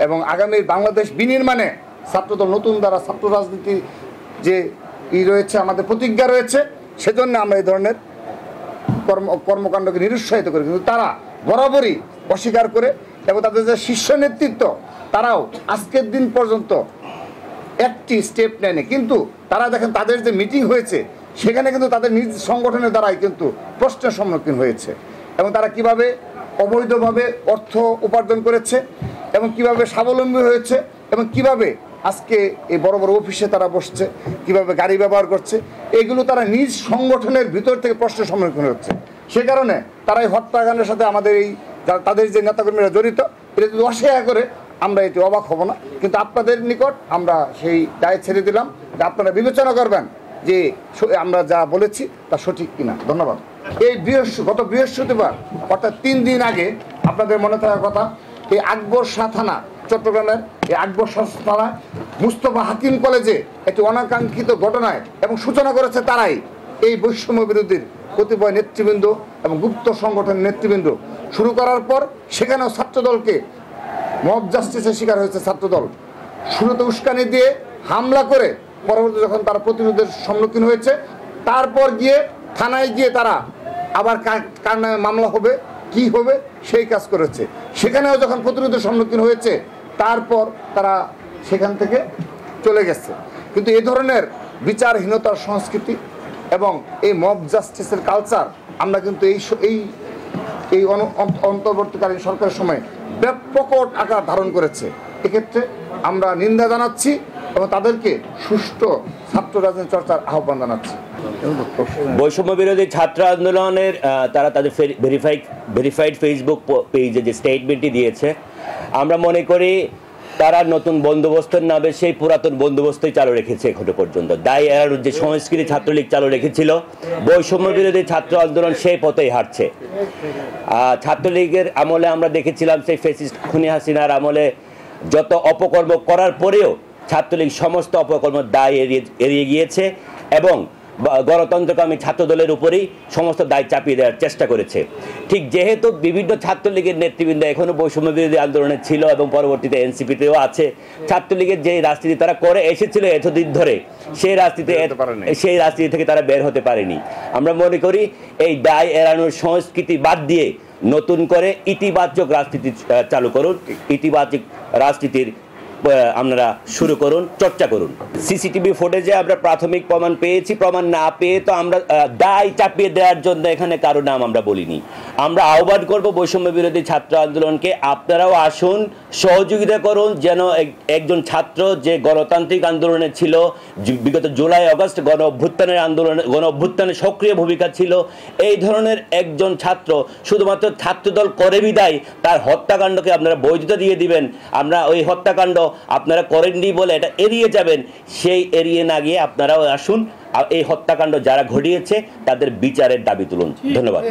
এবং আগামীর বাংলাদেশ বিনির্মাণে ছাত্রদল নতুন দ্বারা ছাত্র রাজনীতি যে রয়েছে, আমাদের প্রতিজ্ঞা রয়েছে, সেজন্য আমরা এই ধরনের কর্মকাণ্ডকে নিরুৎসাহিত করি। কিন্তু তারা বরাবরই অস্বীকার করে এবং তাদের যে শীর্ষ নেতৃত্ব তারাও আজকের দিন পর্যন্ত একটি স্টেপ নেয়নি। কিন্তু তারা দেখেন তাদের যে মিটিং হয়েছে সেখানে কিন্তু তাদের নিজ সংগঠনের দ্বারাই কিন্তু প্রশ্নের সম্মুখীন হয়েছে এবং তারা কিভাবে অবৈধভাবে অর্থ উপার্জন করেছে এবং কিভাবে স্বাবলম্বী হয়েছে এবং কিভাবে আজকে এই বড় বড় অফিসে তারা বসছে, কিভাবে গাড়ি ব্যবহার করছে, এগুলো তারা নিজ সংগঠনের ভিতর থেকে প্রশ্নের সম্মুখীন হচ্ছে। সে কারণে তারা এই হত্যাকাণ্ডের সাথে আমাদের এই তাদের যে নেতাকর্মীরা জড়িত এটা যদি অস্বীকার করে আমরা এটি অবাক হব না। কিন্তু আপনাদের নিকট আমরা সেই দায় ছেড়ে দিলাম যে আপনারা বিবেচনা করবেন যে আমরা যা বলেছি তা সঠিক কিনা। ধন্যবাদ। এই গত বৃহস্পতিবার অর্থাৎ 3 দিন আগে আপনাদের মনে থাকার কথা, এই আকবর শাহ থানা, চট্টগ্রামের এই আকবর শাহ থানা মুস্তফা হাকিম কলেজে একটি অনাকাঙ্ক্ষিত ঘটনায় এবং সূচনা করেছে তারাই, এই বৈষম্য বিরোধীর কতিপয় নেতৃবৃন্দ এবং গুপ্ত সংগঠনের নেতৃবৃন্দ শুরু করার পর সেখানেও ছাত্রদলকে মব জাস্টিসের শিকার হয়েছে। ছাত্রদল শুরুতে উস্কানি দিয়ে হামলা করে পরবর্তী যখন তারা প্রতিরোধের সম্মুখীন হয়েছে, তারপর গিয়ে থানায় গিয়ে তারা আবার কার নামে মামলা হবে কি হবে সেই কাজ করেছে। সেখানেও যখন প্রতিরোধের সম্মুখীন হয়েছে তারপর তারা সেখান থেকে চলে গেছে। কিন্তু এই ধরনের বিচারহীনতার সংস্কৃতি এবং এই মব জাস্টিসের কালচার আমরা কিন্তু এই অন্তর্বর্তীকালীন সরকারের সময় ব্যাপক আকার ধারণ করেছে। এক্ষেত্রে আমরা নিন্দা জানাচ্ছি এবং তাদেরকে সুষ্ঠু ছাত্র রাজনীতি চর্চার আহ্বান জানাচ্ছি। বৈষম্য বিরোধী ছাত্র আন্দোলনের তারা তাদের ভেরিফাইড ফেসবুক পেজে যে স্টেটমেন্টটি দিয়েছে, আমরা মনে করি তারা নতুন বন্দোবস্তের নামে সেই পুরাতন বন্দোবস্তই চালু রেখেছে এখনো পর্যন্ত। দায় এড়ানোর যে সংস্কৃতি ছাত্রলীগ চালু রেখেছিল, বৈষম্য বিরোধী ছাত্র আন্দোলন সেই পথেই হাঁটছে। ছাত্রলীগের আমলে আমরা দেখেছিলাম সেই ফ্যাসিস্ট খুনি হাসিনার আমলে যত অপকর্ম করার পরেও ছাত্রলীগ সমস্ত অপকর্ম দায় এড়িয়ে গিয়েছে এবং গণতন্ত্রকামী ছাত্রদলের উপরেই সমস্ত দায় চাপিয়ে দেওয়ার চেষ্টা করেছে। ঠিক যেহেতু বিভিন্ন ছাত্রলীগের নেতৃবৃন্দ এখনও বৈষম্য বিরোধী আন্দোলনে ছিল এবং পরবর্তীতে এনসিপিতেও আছে, ছাত্রলীগের যে রাজনীতি তারা করে এসেছিল এতদিন ধরে সেই রাজনীতি থেকে তারা বের হতে পারেনি। আমরা মনে করি এই দায় এড়ানোর সংস্কৃতি বাদ দিয়ে নতুন করে ইতিবাচক রাজনীতি চালু করুন, ইতিবাচক রাজনীতির আপনারা শুরু করুন, চর্চা করুন। সিসিটিভি ফুটেজে আমরা প্রাথমিক প্রমাণ পেয়েছি, প্রমাণ না পেয়ে তো আমরা দায় চাপিয়ে দেওয়ার জন্য এখানে কারো নাম আমরা বলিনি। আমরা আহ্বান করব বৈষম্য বিরোধী ছাত্র আন্দোলনকে, আপনারাও আসুন, সহযোগিতা করুন, যেন একজন ছাত্র যে গণতান্ত্রিক আন্দোলনে ছিল, বিগত জুলাই আগস্ট গণ অভ্যুত্থানে সক্রিয় ভূমিকা ছিল, এই ধরনের একজন ছাত্র শুধুমাত্র ছাত্রদল করে বিদায় তার হত্যাকাণ্ডকে আপনারা বৈধতা দিয়ে দিবেন, আমরা ওই হত্যাকাণ্ড আপনারা করেননি বলে এটা এড়িয়ে যাবেন, সেই এড়িয়ে না গিয়ে আপনারাও আসুন, এই হত্যাকাণ্ড যারা ঘটিয়েছে তাদের বিচারের দাবি তুলুন। ধন্যবাদ।